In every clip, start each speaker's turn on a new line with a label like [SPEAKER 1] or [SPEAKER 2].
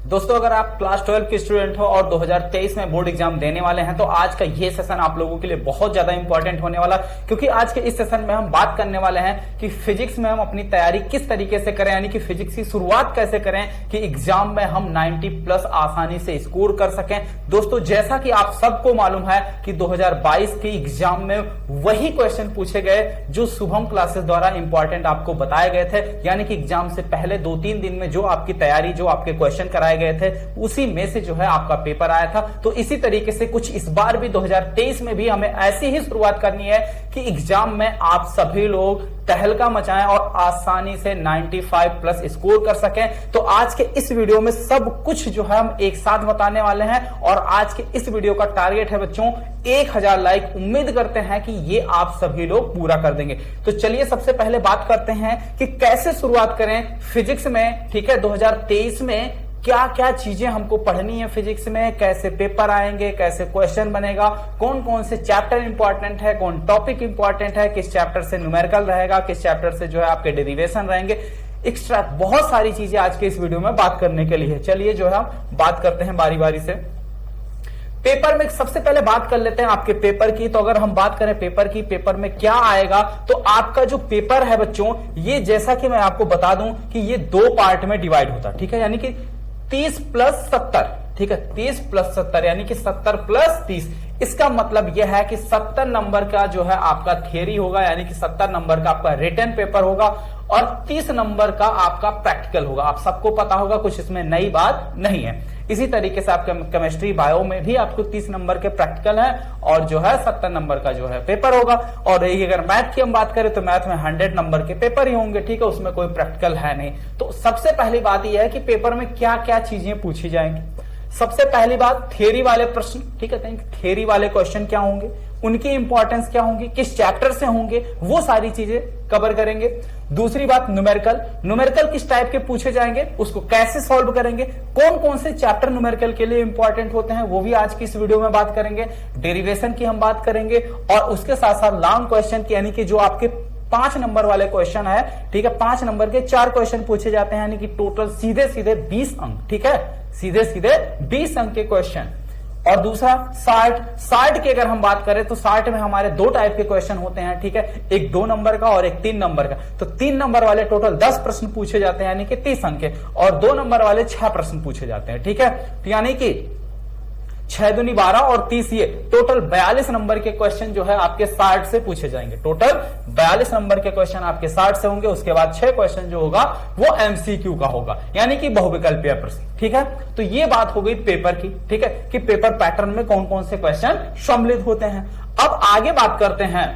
[SPEAKER 1] दोस्तों अगर आप क्लास 12 के स्टूडेंट हो और 2023 में बोर्ड एग्जाम देने वाले हैं तो आज का ये सेशन आप लोगों के लिए बहुत ज्यादा इंपॉर्टेंट होने वाला, क्योंकि आज के इस सेशन में हम बात करने वाले हैं कि फिजिक्स में हम अपनी तैयारी किस तरीके से करें, यानी कि फिजिक्स की शुरुआत कैसे करें कि एग्जाम में हम 90 प्लस आसानी से स्कोर कर सकें। दोस्तों जैसा कि आप सबको मालूम है कि 2022 के एग्जाम में वही क्वेश्चन पूछे गए जो शुभम क्लासेस द्वारा इंपॉर्टेंट आपको बताए गए थे, यानी कि एग्जाम से पहले 2-3 दिन में जो आपकी तैयारी, जो आपके क्वेश्चन कराए गए थे उसी में से जो है आपका पेपर आया था। तो इसी तरीके से कुछ इस बार भी 2023 में भी हमें ऐसी ही शुरुआत करनी है कि एग्जाम में आप सभी लोग तहलका मचाएं और आसानी से 95 प्लस स्कोर कर सकें। तो आज के इस वीडियो में सब कुछ जो है हम एक साथ बताने वाले हैं और आज के इस वीडियो का टारगेट है बच्चों 1000 लाइक। उम्मीद करते हैं कि ये आप सभी लोग पूरा कर देंगे। तो चलिए सबसे पहले बात करते हैं कि कैसे शुरुआत करें फिजिक्स में। ठीक है, 2023 में क्या क्या चीजें हमको पढ़नी है फिजिक्स में, कैसे पेपर आएंगे, कैसे क्वेश्चन बनेगा, कौन कौन से चैप्टर इंपॉर्टेंट है, कौन टॉपिक इंपॉर्टेंट है, किस चैप्टर से न्यूमेरिकल रहेगा, किस चैप्टर से जो है आपके डेरिवेशन रहेंगे, एक्स्ट्रा बहुत सारी चीजें आज के इस वीडियो में बात करने के लिए। चलिए जो है हम बात करते हैं बारी बारी से। पेपर में सबसे पहले बात कर लेते हैं आपके पेपर की। तो अगर हम बात करें पेपर की, पेपर में क्या आएगा, तो आपका जो पेपर है बच्चों, ये जैसा कि मैं आपको बता दूं कि ये 2 पार्ट में डिवाइड होता है। ठीक है, यानी कि 30 प्लस 70। ठीक है, 30 प्लस 70 यानी कि 70 प्लस 30। इसका मतलब यह है कि 70 नंबर का जो है आपका थियरी होगा, यानी कि 70 नंबर का आपका रिटन पेपर होगा और 30 नंबर का आपका प्रैक्टिकल होगा। आप सबको पता होगा, कुछ इसमें नई बात नहीं है। इसी तरीके से आपके केमिस्ट्री बायो में भी आपको 30 नंबर के प्रैक्टिकल है और जो है 70 नंबर का जो है पेपर होगा। और अगर मैथ की हम बात करें तो मैथ में 100 नंबर के पेपर ही होंगे। ठीक है, उसमें कोई प्रैक्टिकल है नहीं। तो सबसे पहली बात यह है कि पेपर में क्या क्या चीजें पूछी जाएंगी। सबसे पहली बात थियरी वाले प्रश्न। ठीक है, थियरी वाले क्वेश्चन क्या होंगे, उनकी इंपॉर्टेंस क्या होंगी, किस चैप्टर से होंगे, वो सारी चीजें कवर करेंगे। दूसरी बात न्यूमेरिकल। न्यूमेरिकल किस टाइप के पूछे जाएंगे, उसको कैसे सॉल्व करेंगे, कौन कौन से चैप्टर न्यूमेरिकल के लिए इंपॉर्टेंट होते हैं, वो भी आज की इस वीडियो में बात करेंगे। डेरिवेशन की हम बात करेंगे और उसके साथ साथ लॉन्ग क्वेश्चन की, यानी कि जो आपके 5 नंबर वाले क्वेश्चन है। ठीक है, 5 नंबर के 4 क्वेश्चन पूछे जाते हैं, यानी कि टोटल सीधे सीधे 20 अंक। ठीक है, सीधे सीधे 20 अंक के क्वेश्चन। और दूसरा 60 की अगर हम बात करें तो 60 में हमारे 2 टाइप के क्वेश्चन होते हैं। ठीक है, एक 2 नंबर का और एक 3 नंबर का। तो 3 नंबर वाले टोटल 10 प्रश्न पूछे जाते हैं, यानी कि 30 अंक के, और 2 नंबर वाले 6 प्रश्न पूछे जाते हैं। ठीक है, तो यानी कि 6 दूनी 12 और 30, ये टोटल 42 नंबर के क्वेश्चन जो है आपके 60 से पूछे जाएंगे। टोटल 42 नंबर के क्वेश्चन आपके 60 से होंगे। उसके बाद 6 क्वेश्चन जो होगा वो एमसीक्यू का होगा, यानी कि बहुविकल्पीय प्रश्न। ठीक है, तो ये बात हो गई पेपर की। ठीक है, कि पेपर पैटर्न में कौन कौन से क्वेश्चन सम्मिलित होते हैं। अब आगे बात करते हैं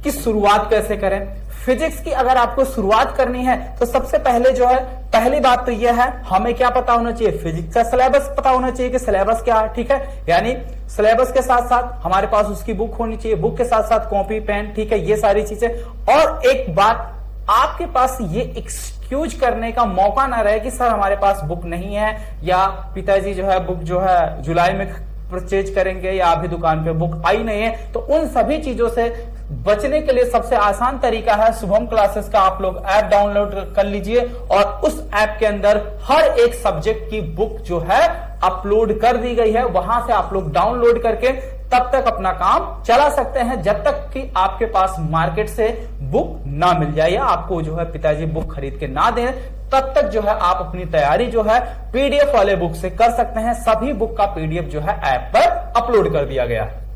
[SPEAKER 1] कि शुरुआत कैसे करें फिजिक्स की। अगर आपको शुरुआत करनी है तो सबसे पहले जो है, पहली बात तो यह है हमें क्या पता होना चाहिए, फिजिक्स का सिलेबस पता होना चाहिए कि सिलेबस क्या है। ठीक है, यानी सिलेबस के साथ साथ हमारे पास उसकी बुक होनी चाहिए, बुक के साथ साथ कॉपी पेन। ठीक है, ये सारी चीजें। और एक बात, आपके पास ये एक्सक्यूज करने का मौका ना रहे कि सर हमारे पास बुक नहीं है, या पिताजी जो है बुक जो है जुलाई में परचेज करेंगे, या अभी दुकान पे बुक आई नहीं है। तो उन सभी चीजों से बचने के लिए सबसे आसान तरीका है शुभम क्लासेस का। आप लोग ऐप डाउनलोड कर लीजिए और उस ऐप के अंदर हर एक सब्जेक्ट की बुक जो है अपलोड कर दी गई है। वहां से आप लोग डाउनलोड करके तब तक अपना काम चला सकते हैं जब तक कि आपके पास मार्केट से बुक ना मिल जाए, या आपको जो है पिताजी बुक खरीद के ना दें, तब तक जो है आप अपनी तैयारी जो है पीडीएफ वाले बुक से कर सकते हैं। सभी बुक का पीडीएफ जो है ऐप पर अपलोड कर दिया गया है।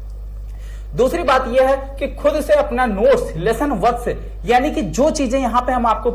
[SPEAKER 1] दूसरी बात यह है कि खुद से अपना नोट्स लेसन वर्क से, यानी कि जो चीजें यहां पे हम आपको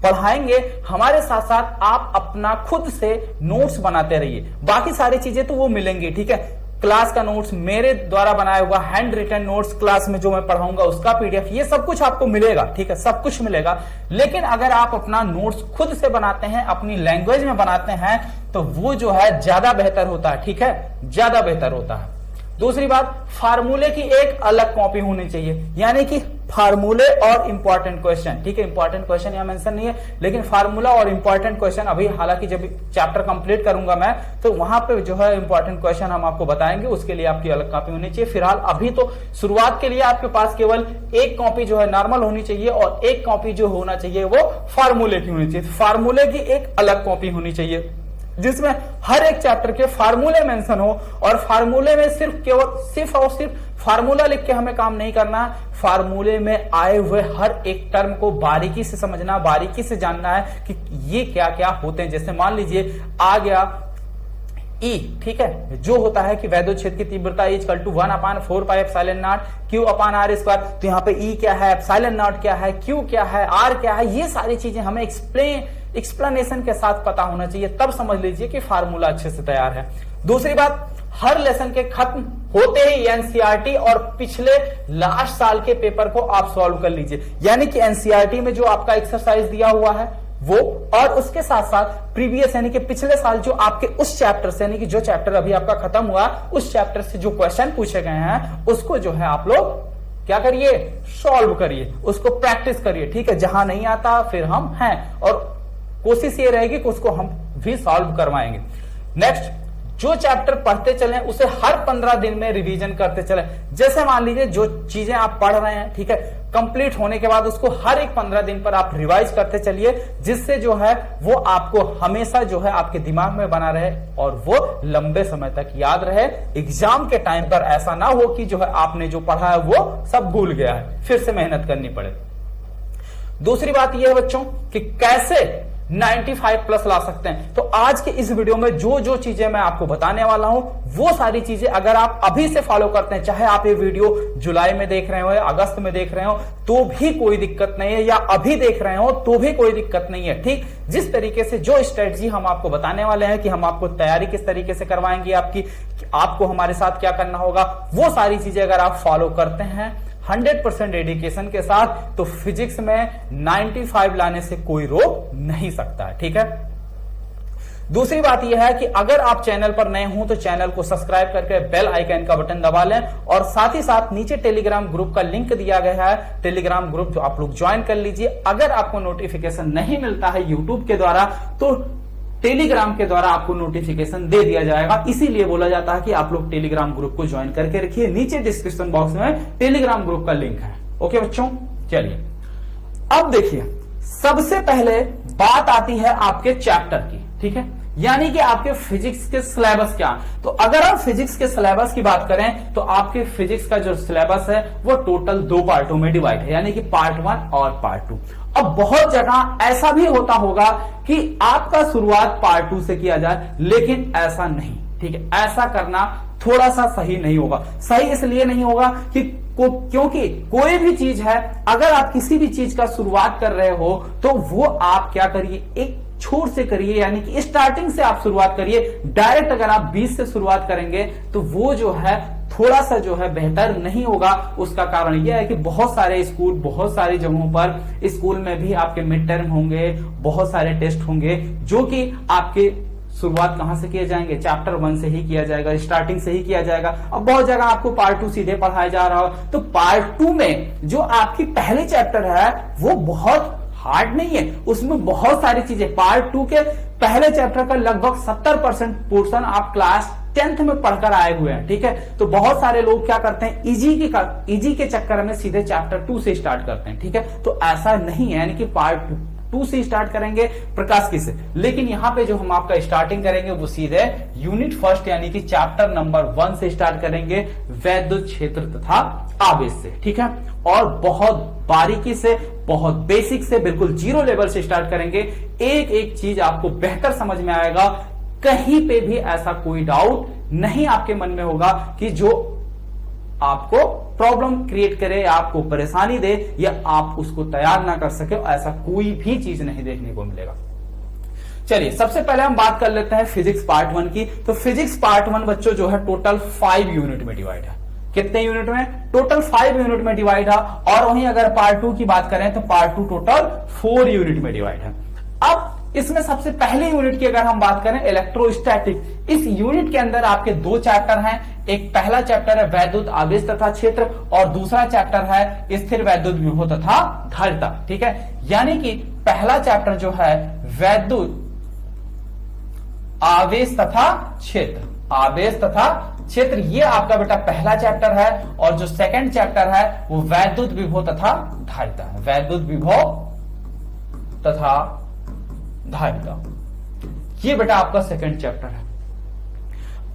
[SPEAKER 1] पढ़ाएंगे हमारे साथ साथ आप अपना खुद से नोट्स बनाते रहिए। बाकी सारी चीजें तो वो मिलेंगी। ठीक है, क्लास का नोट्स, मेरे द्वारा बनाया हुआ हैंड रिटन नोट्स, क्लास में जो मैं पढ़ाऊंगा उसका पीडीएफ, ये सब कुछ आपको मिलेगा। ठीक है, सब कुछ मिलेगा। लेकिन अगर आप अपना नोट्स खुद से बनाते हैं, अपनी लैंग्वेज में बनाते हैं, तो वो जो है ज्यादा बेहतर होता है। ठीक है, ज्यादा बेहतर होता है। दूसरी बात, फार्मूले की एक अलग कॉपी होनी चाहिए, यानी कि फार्मूले और इंपॉर्टेंट क्वेश्चन। ठीक है, इंपॉर्टेंट क्वेश्चन यहां मेंशन नहीं है, लेकिन फार्मूला और इंपॉर्टेंट क्वेश्चन अभी, हालांकि जब चैप्टर कंप्लीट करूंगा मैं तो वहां पे जो है इंपॉर्टेंट क्वेश्चन हम आपको बताएंगे, उसके लिए आपकी अलग कॉपी होनी चाहिए। फिलहाल अभी तो शुरुआत के लिए आपके पास केवल एक कॉपी जो है नॉर्मल होनी चाहिए और एक कॉपी जो होना चाहिए वो फार्मूले की होनी चाहिए। फार्मूले की एक अलग कॉपी होनी चाहिए। जिसमें हर एक चैप्टर के फार्मूले मेंशन हो, और फार्मूले में सिर्फ और सिर्फ फार्मूला लिख के हमें काम नहीं करना है, फार्मूले में आए हुए हर एक टर्म को बारीकी से समझना, बारीकी से जानना है कि ये क्या क्या होते हैं। जैसे मान लीजिए आ गया E, ठीक है, जो होता है कि वैद्युत क्षेत्र की तीव्रता equal to 1/4 pi epsilon naught Q upon R square. तो यहाँ पे E क्या है, एप्सिलॉन नॉट क्या है, Q क्या है, R क्या है, ये सारी चीजें हमें एक्सप्लेनेशन के साथ पता होना चाहिए, तब समझ लीजिए कि फार्मूला अच्छे से तैयार है। दूसरी बात, हर लेसन के खत्म होते ही एनसीईआरटी और पिछले लास्ट साल के पेपर को आप सॉल्व कर लीजिए, यानी कि एनसीईआरटी में जो आपका एक्सरसाइज दिया हुआ है वो, और उसके साथ साथ प्रीवियस यानी कि पिछले साल जो आपके उस चैप्टर से, यानी कि जो चैप्टर अभी आपका खत्म हुआ उस चैप्टर से जो क्वेश्चन पूछे गए हैं उसको जो है आप लोग क्या करिए, सॉल्व करिए, उसको प्रैक्टिस करिए, ठीक है। जहां नहीं आता फिर हम हैं, और कोशिश ये रहेगी कि उसको हम भी सॉल्व करवाएंगे। नेक्स्ट, जो चैप्टर पढ़ते चलें उसे हर 15 दिन में रिवीजन करते चलें। जैसे मान लीजिए जो चीजें आप पढ़ रहे हैं, ठीक है, कंप्लीट होने के बाद उसको हर एक 15 दिन पर आप रिवाइज करते चलिए, जिससे जो है वो आपको हमेशा जो है आपके दिमाग में बना रहे और वो लंबे समय तक याद रहे। एग्जाम के टाइम पर ऐसा ना हो कि जो है आपने जो पढ़ा है वो सब भूल गया है, फिर से मेहनत करनी पड़े। दूसरी बात यह है बच्चों कि कैसे 95+ ला सकते हैं। तो आज के इस वीडियो में जो जो चीजें मैं आपको बताने वाला हूं वो सारी चीजें अगर आप अभी से फॉलो करते हैं, चाहे आप ये वीडियो जुलाई में देख रहे हो या अगस्त में देख रहे हो तो भी कोई दिक्कत नहीं है, या अभी देख रहे हो तो भी कोई दिक्कत नहीं है, ठीक। जिस तरीके से जो स्ट्रेटजी हम आपको बताने वाले हैं कि हम आपको तैयारी किस तरीके से करवाएंगे, आपको हमारे साथ क्या करना होगा, वो सारी चीजें अगर आप फॉलो करते हैं 100% डेडिकेशन के साथ, तो फिजिक्स में 95 लाने से कोई रोक नहीं सकता है, ठीक है। दूसरी बात यह है कि अगर आप चैनल पर नए हो तो चैनल को सब्सक्राइब करके बेल आइकन का बटन दबा लें, और साथ ही साथ नीचे टेलीग्राम ग्रुप का लिंक दिया गया है, टेलीग्राम ग्रुप जो आप लोग ज्वाइन कर लीजिए। अगर आपको नोटिफिकेशन नहीं मिलता है यूट्यूब के द्वारा तो टेलीग्राम के द्वारा आपको नोटिफिकेशन दे दिया जाएगा, इसीलिए बोला जाता है कि आप लोग टेलीग्राम ग्रुप को ज्वाइन करके रखिए। नीचे डिस्क्रिप्शन बॉक्स में टेलीग्राम ग्रुप का लिंक है। ओके बच्चों, चलिए अब देखिए, सबसे पहले बात आती है आपके चैप्टर की, ठीक है, यानी कि आपके फिजिक्स के सिलेबस क्या। तो अगर आप फिजिक्स के सिलेबस की बात करें तो आपके फिजिक्स का जो सिलेबस है वो टोटल 2 पार्टों में डिवाइड है, यानी कि पार्ट 1 और पार्ट 2। अब बहुत जगह ऐसा भी होता होगा कि आपका शुरुआत पार्ट 2 से किया जाए, लेकिन ऐसा नहीं, ठीक है, ऐसा करना थोड़ा सा सही नहीं होगा। सही इसलिए नहीं होगा कि क्योंकि कोई भी चीज है, अगर आप किसी भी चीज का शुरुआत कर रहे हो तो वो आप क्या करिए, एक छोर से करिए, यानी कि स्टार्टिंग से आप शुरुआत करिए। डायरेक्ट अगर आप 20 से शुरुआत करेंगे तो वो जो है थोड़ा सा जो है बेहतर नहीं होगा। उसका कारण यह है कि बहुत सारे स्कूल, बहुत सारी जगहों पर स्कूल में भी आपके मिड टर्म होंगे, बहुत सारे टेस्ट होंगे, जो कि आपके शुरुआत कहां से किए जाएंगे, चैप्टर 1 से ही किया जाएगा, स्टार्टिंग से ही किया जाएगा। अब बहुत जगह आपको पार्ट 2 सीधे पढ़ाया जा रहा हो, तो पार्ट 2 में जो आपकी पहली चैप्टर है वो बहुत हार्ड नहीं है, उसमें बहुत सारी चीजें, पार्ट 2 के पहले चैप्टर का लगभग 70% पोर्शन आप क्लास 10th में पढ़कर आए हुए हैं, ठीक है। तो बहुत सारे लोग क्या करते हैं, इजी के चक्कर में सीधे चैप्टर 2 से स्टार्ट करते हैं, ठीक है। तो ऐसा नहीं है, यानी कि पार्ट 2 से स्टार्ट करेंगे प्रकाश की से, लेकिन यहाँ पे जो हम आपका स्टार्टिंग करेंगे वो सीधे यूनिट फर्स्ट यानी कि चैप्टर नंबर 1 से स्टार्ट करेंगे, वैद्युत क्षेत्र तथा आवेश से, ठीक है। और बहुत बारीकी से, बहुत बेसिक से, बिल्कुल 0 लेवल से स्टार्ट करेंगे। एक एक चीज आपको बेहतर समझ में आएगा, कहीं पे भी ऐसा कोई डाउट नहीं आपके मन में होगा कि जो आपको प्रॉब्लम क्रिएट करे, आपको परेशानी दे, या आप उसको तैयार ना कर सके, ऐसा कोई भी चीज नहीं देखने को मिलेगा। चलिए सबसे पहले हम बात कर लेते हैं फिजिक्स पार्ट 1 की। तो फिजिक्स पार्ट 1 बच्चों जो है टोटल 5 यूनिट में डिवाइड है। कितने यूनिट में? टोटल 5 यूनिट में डिवाइड है। और वहीं अगर पार्ट 2 की बात करें तो पार्ट 2 टोटल 4 यूनिट में डिवाइड है। अब इसमें सबसे पहले यूनिट की अगर हम बात करें इलेक्ट्रोस्टैटिक, इस यूनिट के अंदर आपके 2 चैप्टर हैं। एक पहला चैप्टर है वैद्युत आवेश तथा क्षेत्र, और दूसरा चैप्टर है स्थिर वैद्युत विभव तथा धारिता, ठीक है। यानी कि पहला चैप्टर जो है वैद्युत आवेश तथा क्षेत्र, आवेश तथा क्षेत्र, ये आपका बेटा पहला चैप्टर है। और जो सेकंड चैप्टर है वो वैद्युत विभव तथा धारिता है, वैद्युत विभव तथा धारिता। ये बेटा आपका सेकंड चैप्टर है।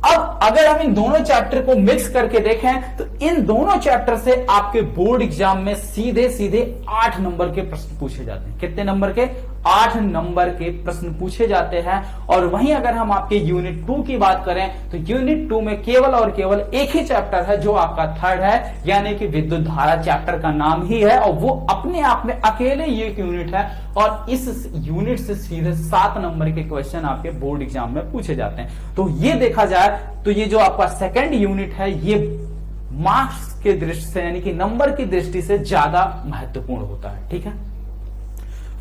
[SPEAKER 1] अब अगर हम इन दोनों चैप्टर को मिक्स करके देखें तो इन दोनों चैप्टर से आपके बोर्ड एग्जाम में सीधे सीधे 8 नंबर के प्रश्न पूछे जाते हैं। कितने नंबर के? 8 नंबर के प्रश्न पूछे जाते हैं। और वहीं अगर हम आपके यूनिट 2 की बात करें तो यूनिट 2 में केवल और केवल एक ही चैप्टर है जो आपका थर्ड है, यानी कि विद्युत धारा चैप्टर का नाम ही है, और वो अपने आप में अकेले ये एक यूनिट है। और इस यूनिट से सीधे 7 नंबर के क्वेश्चन आपके बोर्ड एग्जाम में पूछे जाते हैं। तो ये देखा जाए तो ये जो आपका सेकंड यूनिट है ये मार्क्स के दृष्टि से, यानी कि नंबर की दृष्टि से ज्यादा महत्वपूर्ण होता है। ठीक है।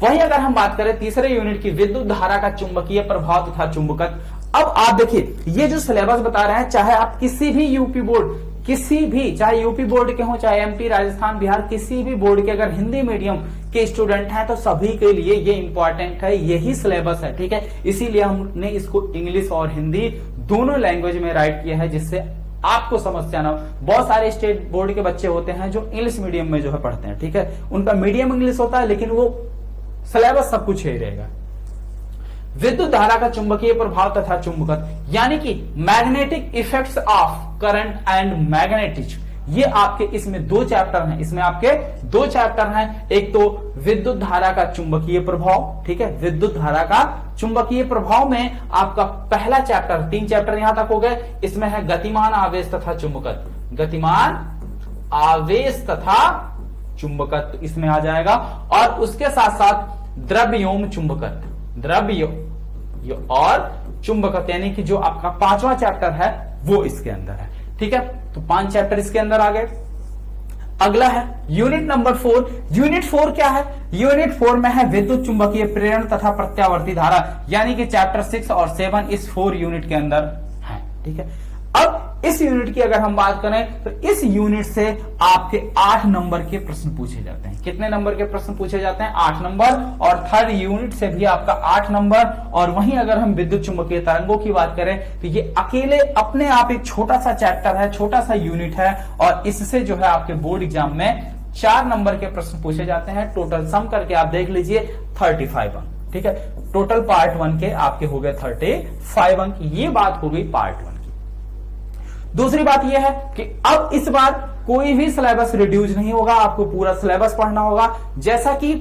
[SPEAKER 1] वहीं अगर हम बात करें तीसरे यूनिट की, विद्युत धारा का चुंबकीय प्रभाव तथा चुंबकत्व। अब आप देखिए ये जो सिलेबस बता रहे हैं, चाहे आप किसी भी यूपी बोर्ड, किसी भी, चाहे यूपी बोर्ड के हों, चाहे एमपी, राजस्थान, बिहार, किसी भी बोर्ड के अगर हिंदी मीडियम के स्टूडेंट हैं तो सभी के लिए ये इंपॉर्टेंट है, यही सिलेबस है। ठीक है। इसीलिए हमने इसको इंग्लिश और हिंदी दोनों लैंग्वेज में राइट किया है, जिससे आपको समस्या ना हो। बहुत सारे स्टेट बोर्ड के बच्चे होते हैं जो इंग्लिश मीडियम में जो है पढ़ते हैं। ठीक है। उनका मीडियम इंग्लिश होता है, लेकिन वो सिलेबस सब कुछ ही रहेगा। विद्युत धारा का चुंबकीय प्रभाव तथा चुंबकत्व, यानी कि magnetic effects of current and magnetism, ये आपके इसमें 2 चैप्टर हैं। इसमें आपके 2 चैप्टर हैं। एक तो विद्युत धारा का चुंबकीय प्रभाव, ठीक है, विद्युत धारा का चुंबकीय प्रभाव में आपका पहला चैप्टर, 3 चैप्टर यहां तक हो गए। इसमें है गतिमान आवेश तथा चुंबकत्व, गतिमान आवेश तथा चुंबकत्व इसमें आ जाएगा। और उसके साथ साथ द्रव्योम चुंबकत्व, द्रव्य और चुंबकत्व, यानी कि जो आपका 5वां चैप्टर है वो इसके अंदर है। ठीक है। तो 5 चैप्टर इसके अंदर आ गए। अगला है यूनिट नंबर 4। यूनिट 4 क्या है? यूनिट 4 में है विद्युत चुंबकीय प्रेरण तथा प्रत्यावर्ती धारा, यानी कि चैप्टर 6 और 7 इस 4 यूनिट के अंदर है। ठीक है। अब इस यूनिट की अगर हम बात करें तो इस यूनिट से आपके 8 नंबर के प्रश्न पूछे जाते हैं। कितने नंबर के प्रश्न पूछे जाते हैं? 8 नंबर। और थर्ड यूनिट से भी आपका 8 नंबर। और वहीं अगर हम विद्युत चुंबकीय तरंगों की बात करें तो ये अकेले अपने आप एक छोटा सा चैप्टर है, छोटा सा यूनिट है, और इससे जो है आपके बोर्ड एग्जाम में 4 नंबर के प्रश्न पूछे जाते हैं। टोटल सम करके आप देख लीजिए 35 अंक। ठीक है। टोटल पार्ट 1 के आपके हो गए 35 अंक। ये बात हो गई पार्ट 1 की। दूसरी बात यह है कि अब इस बार कोई भी सिलेबस रिड्यूस नहीं होगा, आपको पूरा सिलेबस पढ़ना होगा। जैसा कि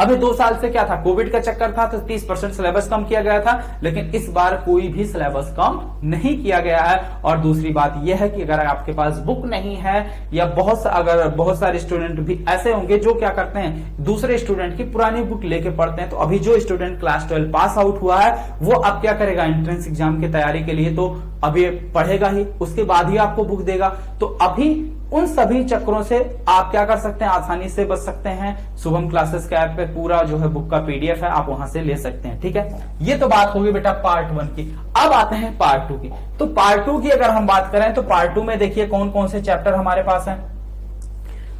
[SPEAKER 1] अभी 2 साल से क्या था, कोविड का चक्कर था तो 30% सिलेबस कम किया गया था, लेकिन इस बार कोई भी सिलेबस कम नहीं किया गया है। और दूसरी बात यह है कि अगर आपके पास बुक नहीं है, या अगर बहुत सारे स्टूडेंट भी ऐसे होंगे जो क्या करते हैं, दूसरे स्टूडेंट की पुरानी बुक लेके पढ़ते हैं, तो अभी जो स्टूडेंट क्लास 12 पास आउट हुआ है वो अब क्या करेगा, एंट्रेंस एग्जाम की तैयारी के लिए तो अभी पढ़ेगा ही, उसके बाद ही आपको बुक देगा। तो अभी उन सभी चक्रों से आप क्या कर सकते हैं, आसानी से बच सकते हैं। शुभम क्लासेस के ऐप पे पूरा जो है बुक का पीडीएफ है, आप वहां से ले सकते हैं। ठीक है। ये तो बात होगी बेटा पार्ट 1 की। अब आते हैं पार्ट 2 की। तो पार्ट 2 की अगर हम बात करें तो पार्ट 2 में देखिए कौन कौन से चैप्टर हमारे पास हैं।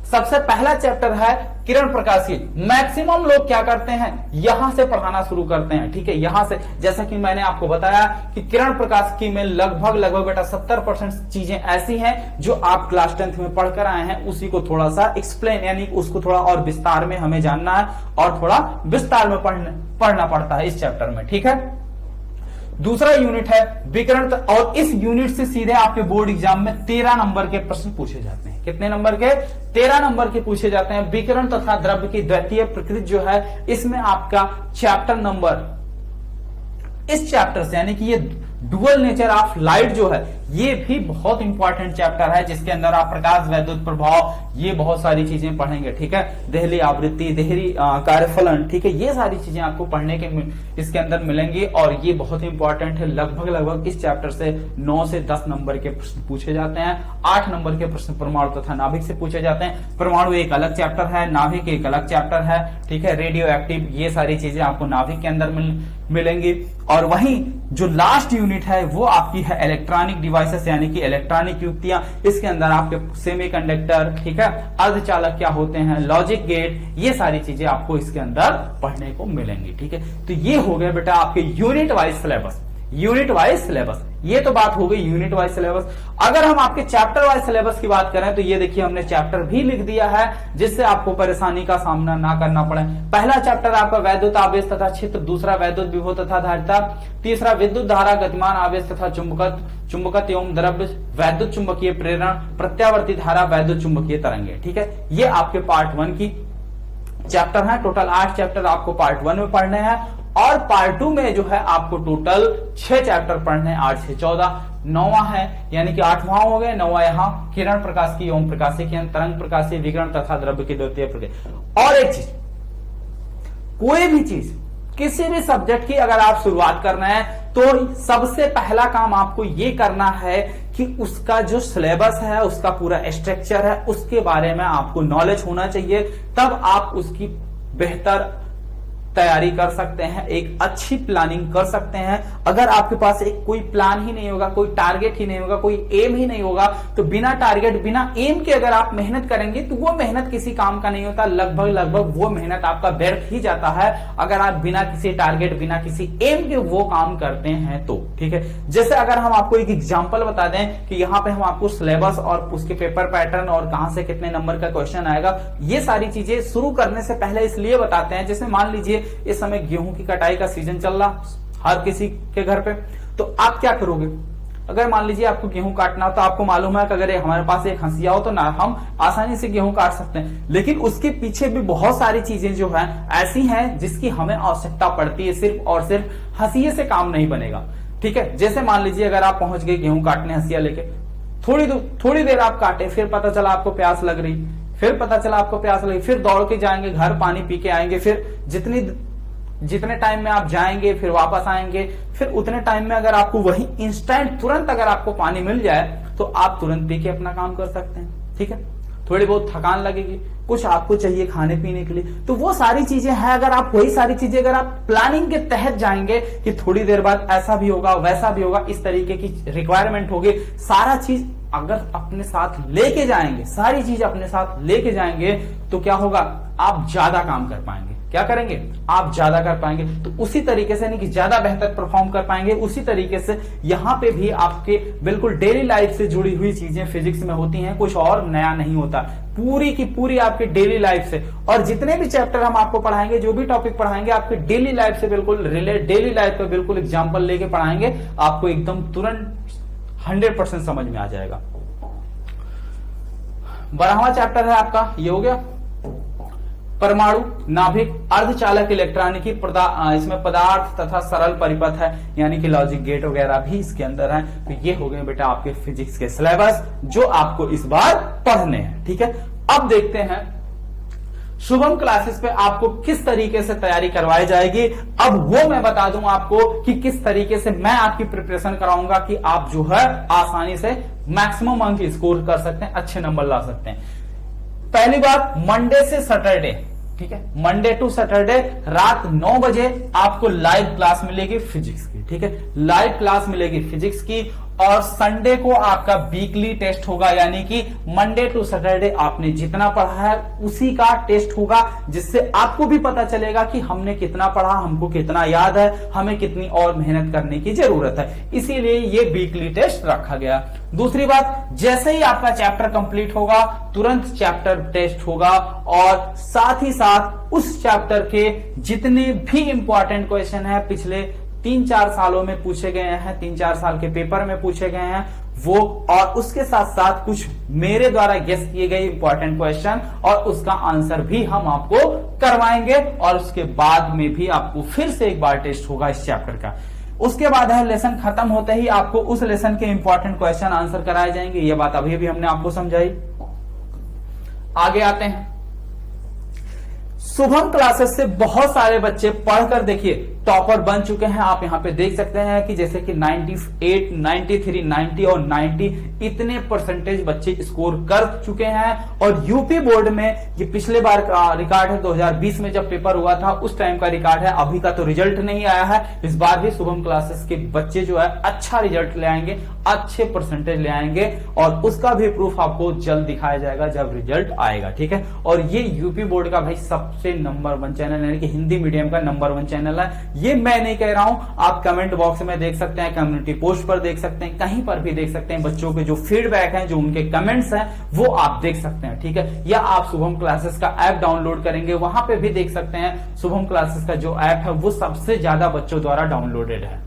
[SPEAKER 1] सबसे पहला चैप्टर है किरण प्रकाश की। मैक्सिमम लोग क्या करते हैं, यहां से पढ़ाना शुरू करते हैं। ठीक है। यहां से, जैसा कि मैंने आपको बताया कि किरण प्रकाश की में लगभग बेटा 70% चीजें ऐसी हैं जो आप क्लास 10th में पढ़कर आए हैं, उसी को थोड़ा सा एक्सप्लेन, यानी उसको थोड़ा और विस्तार में हमें जानना है और थोड़ा विस्तार में पढ़ना पड़ता है इस चैप्टर में। ठीक है। दूसरा यूनिट है विकिरण, और इस यूनिट से सीधे आपके बोर्ड एग्जाम में 13 नंबर के प्रश्न पूछे जाते हैं। कितने नंबर के? 13 नंबर के पूछे जाते हैं। विकिरण तथा द्रव्य की द्वितीय प्रकृति जो है, इसमें आपका चैप्टर नंबर, इस चैप्टर से, यानी कि ये डुअल नेचर ऑफ लाइट जो है, ये भी बहुत इंपॉर्टेंट चैप्टर है, जिसके अंदर आप प्रकाश, वैद्युत प्रभाव, ये बहुत सारी चीजें पढ़ेंगे। ठीक है। देहली आवृत्ति, देहली कार्यफलन, ठीक है, ये सारी चीजें आपको पढ़ने के इसके अंदर मिलेंगी, और ये बहुत इंपॉर्टेंट है। लगभग इस चैप्टर से 9 से 10 नंबर के प्रश्न पूछे जाते हैं। 8 नंबर के प्रश्न परमाणु तथा नाभिक से पूछे जाते हैं। परमाणु एक अलग चैप्टर है, नाभिक एक अलग चैप्टर है। ठीक है। रेडियो एक्टिव, ये सारी चीजें आपको नाभिक के अंदर मिलेंगी। और वहीं जो लास्ट यूनिट है वो आपकी है इलेक्ट्रॉनिक डिवाइसेस, यानी कि इलेक्ट्रॉनिक युक्तियां। इसके अंदर आपके सेमीकंडक्टर, ठीक है, अर्धचालक क्या होते हैं, लॉजिक गेट, ये सारी चीजें आपको इसके अंदर पढ़ने को मिलेंगी। ठीक है। तो ये हो गया बेटा आपके unit wise syllabus. Unit wise syllabus ये तो बात हो गई यूनिट वाइज सिलेबस। अगर हम आपके चैप्टर वाइज सिलेबस की बात करें तो ये देखिए हमने चैप्टर भी लिख दिया है जिससे आपको परेशानी का सामना ना करना पड़े। पहला चैप्टर आपका वैद्युत आवेश तथा क्षेत्र, दूसरा वैद्युत विभव तथा धारिता, तीसरा विद्युत धारा, गतिमान आवेश तथा चुंबकत्व एवं द्रव्य, वैद्युत चुंबकीय प्रेरण, प्रत्यावर्ती धारा, वैद्युत चुंबकीय तरंगे। ठीक है, ये आपके पार्ट 1 की चैप्टर है। टोटल 8 चैप्टर आपको पार्ट 1 में पढ़ने हैं और पार्ट 2 में जो है आपको टोटल 6 चैप्टर पढ़ने हैं। 8 से 14, 9वां है यानी कि 8वां हो गए, 9वां यहाँ किरण प्रकाश की एवं प्रकाशीय किरण, तरंग प्रकाशीय, विकिरण तथा द्रव्य की द्वितीय प्रक्रिया। और एक चीज, कोई भी चीज किसी भी सब्जेक्ट की अगर आप शुरुआत कर रहे हैं तो सबसे पहला काम आपको ये करना है कि उसका जो सिलेबस है, उसका पूरा स्ट्रक्चर है, उसके बारे में आपको नॉलेज होना चाहिए। तब आप उसकी बेहतर तैयारी कर सकते हैं, एक अच्छी प्लानिंग कर सकते हैं। अगर आपके पास एक कोई प्लान ही नहीं होगा, कोई टारगेट ही नहीं होगा, कोई एम ही नहीं होगा, तो बिना टारगेट बिना एम के अगर आप मेहनत करेंगे तो वो मेहनत किसी काम का नहीं होता। लगभग वो मेहनत आपका व्यर्थ ही जाता है अगर आप बिना किसी टारगेट, बिना किसी एम के वो काम करते हैं तो। ठीक है, जैसे अगर हम आपको एक एग्जाम्पल बता दें कि यहाँ पे हम आपको सिलेबस और उसके पेपर पैटर्न और कहां से कितने नंबर का क्वेश्चन आएगा, ये सारी चीजें शुरू करने से पहले इसलिए बताते हैं। जैसे मान लीजिए इस समय गेहूं की कटाई का सीजन चल रहा हर किसी के घर पे, तो आप क्या करोगे? अगर मान लीजिए आपको गेहूं काटना हो तो आपको मालूम है कि अगर हमारे पास एक हंसिया हो तो ना हम आसानी से गेहूं काट सकते हैं, लेकिन उसके पीछे भी बहुत सारी चीजें जो है ऐसी हैं जिसकी हमें आवश्यकता पड़ती है। सिर्फ और सिर्फ हंसिये से काम नहीं बनेगा। ठीक है, जैसे मान लीजिए अगर आप पहुंच गए गेहूं काटने हंसिया लेके, थोड़ी देर आप काटे, फिर पता चला आपको प्यास लग रही, फिर पता चला आपको प्यास लगी, फिर दौड़ के जाएंगे घर, पानी पी के आएंगे, फिर जितने टाइम में आप जाएंगे फिर वापस आएंगे, फिर उतने टाइम में अगर आपको वही इंस्टेंट तुरंत अगर आपको पानी मिल जाए तो आप तुरंत पी के अपना काम कर सकते हैं। ठीक है, थोड़ी बहुत थकान लगेगी, कुछ आपको चाहिए खाने पीने के लिए, तो वो सारी चीजें हैं। अगर आप वही सारी चीजें अगर आप प्लानिंग के तहत जाएंगे कि थोड़ी देर बाद ऐसा भी होगा, वैसा भी होगा, इस तरीके की रिक्वायरमेंट होगी, सारा चीज अगर अपने साथ लेके जाएंगे, सारी चीज अपने साथ लेके जाएंगे तो क्या होगा, आप ज्यादा काम कर पाएंगे। क्या करेंगे? आप ज्यादा कर पाएंगे। तो उसी तरीके से यानी कि ज्यादा बेहतर परफॉर्म कर पाएंगे। उसी तरीके से यहां पे भी आपके बिल्कुल डेली लाइफ से जुड़ी हुई चीजें फिजिक्स में होती हैं, कुछ और नया नहीं होता, पूरी की पूरी आपके डेली लाइफ से। और जितने भी चैप्टर हम आपको पढ़ाएंगे, जो भी टॉपिक पढ़ाएंगे, आपके डेली लाइफ से बिल्कुल रिलेट, डेली लाइफ का बिल्कुल एग्जाम्पल लेके पढ़ाएंगे, आपको एकदम तुरंत 100% समझ में आ जाएगा। 12वां चैप्टर है आपका, ये हो गया परमाणु, नाभिक, अर्धचालक, इलेक्ट्रॉनिकी, इसमें पदार्थ तथा सरल परिपथ है यानी कि लॉजिक गेट वगैरह भी इसके अंदर है। तो ये हो गए बेटा आपके फिजिक्स के सिलेबस जो आपको इस बार पढ़ने हैं। ठीक है, अब देखते हैं शुभम क्लासेस पे आपको किस तरीके से तैयारी करवाई जाएगी। अब वो मैं बता दूं आपको कि किस तरीके से मैं आपकी प्रिपरेशन कराऊंगा कि आप जो है आसानी से मैक्सिमम अंक स्कोर कर सकते हैं, अच्छे नंबर ला सकते हैं। पहली बात, मंडे से सैटरडे, ठीक है, मंडे टू सैटरडे रात 9 बजे आपको लाइव क्लास मिलेगी फिजिक्स की। ठीक है, लाइव क्लास मिलेगी फिजिक्स की। और संडे को आपका वीकली टेस्ट होगा, यानी कि मंडे टू सैटरडे आपने जितना पढ़ा है उसी का टेस्ट होगा, जिससे आपको भी पता चलेगा कि हमने कितना पढ़ा, हमको कितना याद है, हमें कितनी और मेहनत करने की जरूरत है। इसीलिए ये वीकली टेस्ट रखा गया। दूसरी बात, जैसे ही आपका चैप्टर कंप्लीट होगा तुरंत चैप्टर टेस्ट होगा, और साथ ही साथ उस चैप्टर के जितने भी इंपॉर्टेंट क्वेश्चन है पिछले 3-4 सालों में पूछे गए हैं, 3-4 साल के पेपर में पूछे गए हैं वो, और उसके साथ साथ कुछ मेरे द्वारा गेस किए गए इंपॉर्टेंट क्वेश्चन और उसका आंसर भी हम आपको करवाएंगे। और उसके बाद में भी आपको फिर से एक बार टेस्ट होगा इस चैप्टर का। उसके बाद है लेसन खत्म होते ही आपको उस लेसन के इंपॉर्टेंट क्वेश्चन आंसर कराए जाएंगे। ये बात अभी भी हमने आपको समझाई। आगे आते हैं, शुभम क्लासेस से बहुत सारे बच्चे पढ़कर देखिए टॉपर बन चुके हैं। आप यहां पे देख सकते हैं कि जैसे कि 98, 93, 90 और 90 इतने परसेंटेज बच्चे स्कोर कर चुके हैं। और यूपी बोर्ड में ये पिछले बार का रिकॉर्ड है, 2020 में जब पेपर हुआ था उस टाइम का रिकॉर्ड है, अभी का तो रिजल्ट नहीं आया है। इस बार भी शुभम क्लासेस के बच्चे जो है अच्छा रिजल्ट ले आएंगे, अच्छे परसेंटेज ले आएंगे, और उसका भी प्रूफ आपको जल्द दिखाया जाएगा जब रिजल्ट आएगा। ठीक है, और ये यूपी बोर्ड का भाई सबसे नंबर 1 चैनल यानी कि हिंदी मीडियम का नंबर 1 चैनल है, ये मैं नहीं कह रहा हूं, आप कमेंट बॉक्स में देख सकते हैं, कम्युनिटी पोस्ट पर देख सकते हैं, कहीं पर भी देख सकते हैं। बच्चों के जो फीडबैक है, जो उनके कमेंट्स हैं, वो आप देख सकते हैं, ठीक है। या आप शुभम क्लासेस का ऐप डाउनलोड करेंगे, वहां पे भी देख सकते हैं शुभम क्लासेस का जो ऐप है वो सबसे ज्यादा बच्चों द्वारा डाउनलोडेड है।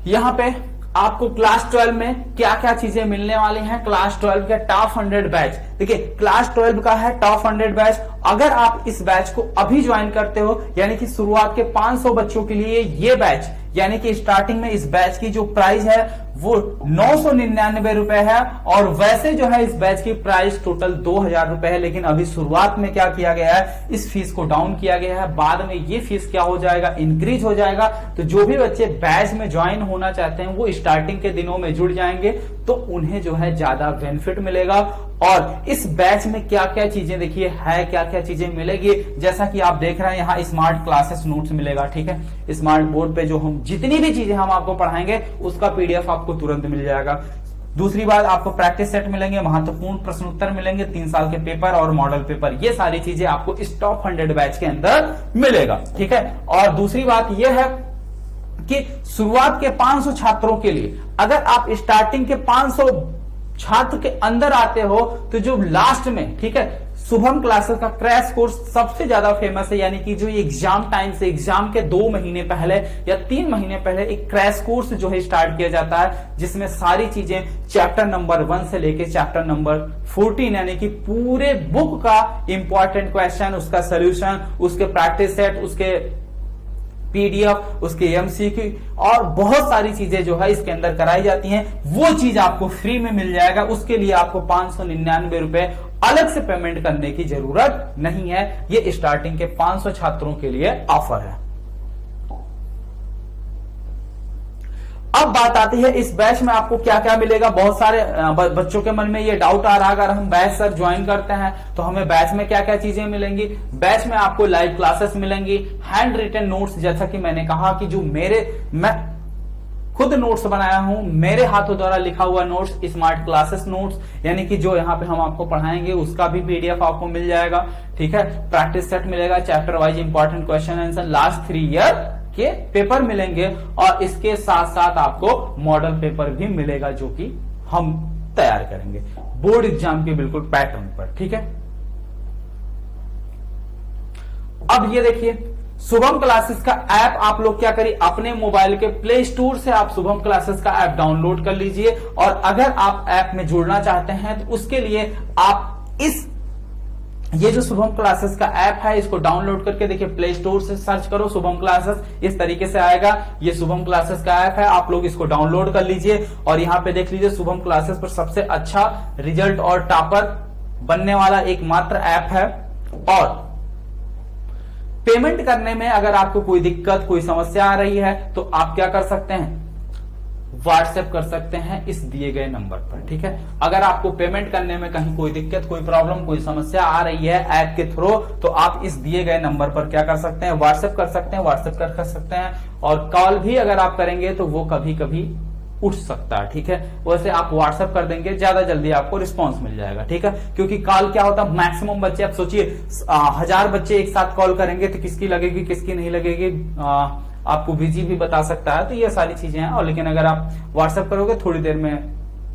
[SPEAKER 1] यहां पे आपको क्लास 12 में क्या क्या चीजें मिलने वाली हैं। क्लास 12 के टॉप 100 बैच, देखिए क्लास 12 का है टॉप 100 बैच। अगर आप इस बैच को अभी ज्वाइन करते हो, यानी कि शुरुआत के 500 बच्चों के लिए ये बैच, यानी कि स्टार्टिंग में इस बैच की जो प्राइस है वो 999 रुपए है, और वैसे जो है इस बैच की प्राइस टोटल 2000 रुपए है। लेकिन अभी शुरुआत में क्या किया गया है, इस फीस को डाउन किया गया है। बाद में ये फीस क्या हो जाएगा, इंक्रीज हो जाएगा। तो जो भी बच्चे बैच में ज्वाइन होना चाहते हैं वो स्टार्टिंग के दिनों में जुड़ जाएंगे, तो उन्हें जो है ज्यादा बेनिफिट मिलेगा। और इस बैच में क्या क्या चीजें देखिए है, क्या क्या चीजें मिलेगी, जैसा कि आप देख रहे हैं यहाँ स्मार्ट क्लासेस नोट्स मिलेगा, ठीक है। स्मार्ट बोर्ड पे जो हम जितनी भी चीजें हम आपको पढ़ाएंगे उसका पीडीएफ आपको तुरंत मिल जाएगा। दूसरी बात, आपको प्रैक्टिस सेट मिलेंगे, महत्वपूर्ण प्रश्न उत्तर मिलेंगे, 3 साल के पेपर और मॉडल पेपर, ये सारी चीजें आपको इस टॉप 100 बैच के अंदर मिलेगा, ठीक है। और दूसरी बात यह है कि शुरुआत के 500 छात्रों के लिए, अगर आप स्टार्टिंग के 500 छात्र के अंदर आते हो, तो जो लास्ट में, ठीक है, शुभम क्लासेस का क्रैश कोर्स सबसे ज्यादा फेमस है। यानी कि जो एग्जाम टाइम से, एग्जाम के 2 महीने पहले या 3 महीने पहले एक क्रैश कोर्स जो है स्टार्ट किया जाता है, जिसमें सारी चीजें चैप्टर नंबर 1 से लेके चैप्टर नंबर 14, यानी कि पूरे बुक का इंपॉर्टेंट क्वेश्चन, उसका सोल्यूशन, उसके प्रैक्टिस सेट, उसके पीडीएफ, उसके एमसीक्यू और बहुत सारी चीजें जो है इसके अंदर कराई जाती हैं। वो चीज आपको फ्री में मिल जाएगा। उसके लिए आपको 599 रुपए अलग से पेमेंट करने की जरूरत नहीं है। ये स्टार्टिंग के 500 छात्रों के लिए ऑफर है। अब बात आती है इस बैच में आपको क्या क्या मिलेगा। बहुत सारे बच्चों के मन में ये डाउट आ रहा है, अगर हम बैच सर ज्वाइन करते हैं तो हमें बैच में क्या क्या चीजें मिलेंगी। बैच में आपको लाइव क्लासेस मिलेंगी, हैंड रिटन नोट्स, जैसा कि मैंने कहा कि जो मैं खुद नोट्स बनाया हूं, मेरे हाथों द्वारा लिखा हुआ नोट्स, स्मार्ट क्लासेस नोट्स, यानी कि जो यहाँ पे हम आपको पढ़ाएंगे उसका भी पीडीएफ आपको मिल जाएगा, ठीक है। प्रैक्टिस सेट मिलेगा, chapter wise important question answer, last 3 year के पेपर मिलेंगे, और इसके साथ साथ आपको मॉडल पेपर भी मिलेगा जो कि हम तैयार करेंगे बोर्ड एग्जाम के बिल्कुल पैटर्न पर, ठीक है। अब ये देखिए शुभम क्लासेस का ऐप आप लोग क्या करिए, अपने मोबाइल के प्ले स्टोर से आप शुभम क्लासेस का ऐप डाउनलोड कर लीजिए। और अगर आप ऐप में जुड़ना चाहते हैं तो उसके लिए आप ये जो शुभम क्लासेस का ऐप है इसको डाउनलोड करके देखिए, प्ले स्टोर से सर्च करो शुभम क्लासेस, इस तरीके से आएगा। ये शुभम क्लासेस का ऐप है, आप लोग इसको डाउनलोड कर लीजिए। और यहाँ पे देख लीजिए शुभम क्लासेस पर सबसे अच्छा रिजल्ट और टॉपर बनने वाला एकमात्र ऐप है। और पेमेंट करने में अगर आपको कोई दिक्कत, कोई समस्या आ रही है तो आप क्या कर सकते हैं, व्हाट्सएप कर सकते हैं इस दिए गए नंबर पर, ठीक है। अगर आपको पेमेंट करने में कहीं कोई दिक्कत, कोई प्रॉब्लम, कोई समस्या आ रही है ऐप के थ्रू, तो आप इस दिए गए नंबर पर क्या कर सकते हैं, व्हाट्सएप कर सकते हैं, व्हाट्सएप कर सकते हैं। और कॉल भी अगर आप करेंगे तो वो कभी कभी उठ सकता है, ठीक है। वैसे आप व्हाट्सएप कर देंगे, ज्यादा जल्दी आपको रिस्पांस मिल जाएगा, ठीक है। क्योंकि कॉल क्या होता है, मैक्सिमम बच्चे, आप सोचिए 1000 बच्चे एक साथ कॉल करेंगे तो किसकी लगेगी, किसकी नहीं लगेगी, आपको बिजी भी बता सकता है। तो ये सारी चीजें हैं। और लेकिन अगर आप व्हाट्सएप करोगे थोड़ी देर में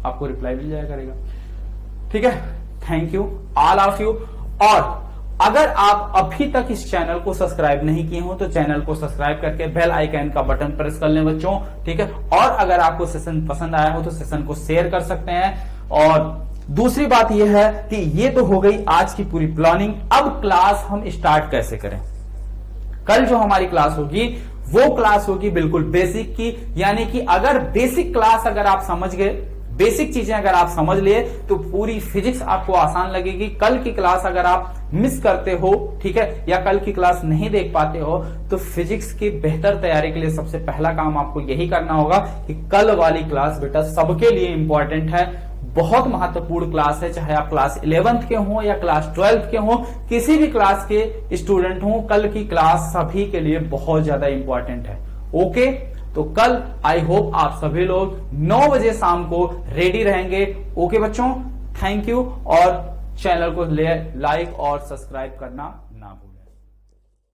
[SPEAKER 1] आपको रिप्लाई मिल जाया करेगा, ठीक है। Thank you all of you. और अगर आप अभी तक इस चैनल को सब्सक्राइब नहीं किए हो तो चैनल को सब्सक्राइब करके बेल आइकन का बटन प्रेस कर लें बच्चों, ठीक है। और अगर आपको सेशन पसंद आया हो तो सेशन को शेयर कर सकते हैं। और दूसरी बात यह है कि ये तो हो गई आज की पूरी प्लानिंग। अब क्लास हम स्टार्ट कैसे करें। कल जो हमारी क्लास होगी वो क्लास होगी बिल्कुल बेसिक की, यानी कि अगर बेसिक क्लास अगर आप समझ गए, बेसिक चीजें अगर आप समझ लिए तो पूरी फिजिक्स आपको आसान लगेगी। कल की क्लास अगर आप मिस करते हो, ठीक है, या कल की क्लास नहीं देख पाते हो तो फिजिक्स की बेहतर तैयारी के लिए सबसे पहला काम आपको यही करना होगा कि कल वाली क्लास बेटा सबके लिए इंपॉर्टेंट है, बहुत महत्वपूर्ण क्लास है। चाहे आप क्लास 11th के हो या क्लास 12th के हो, किसी भी क्लास के स्टूडेंट हो, कल की क्लास सभी के लिए बहुत ज्यादा इंपॉर्टेंट है। ओके, तो कल आई होप आप सभी लोग 9 बजे शाम को रेडी रहेंगे। ओके बच्चों, थैंक यू। और चैनल को लाइक और सब्सक्राइब करना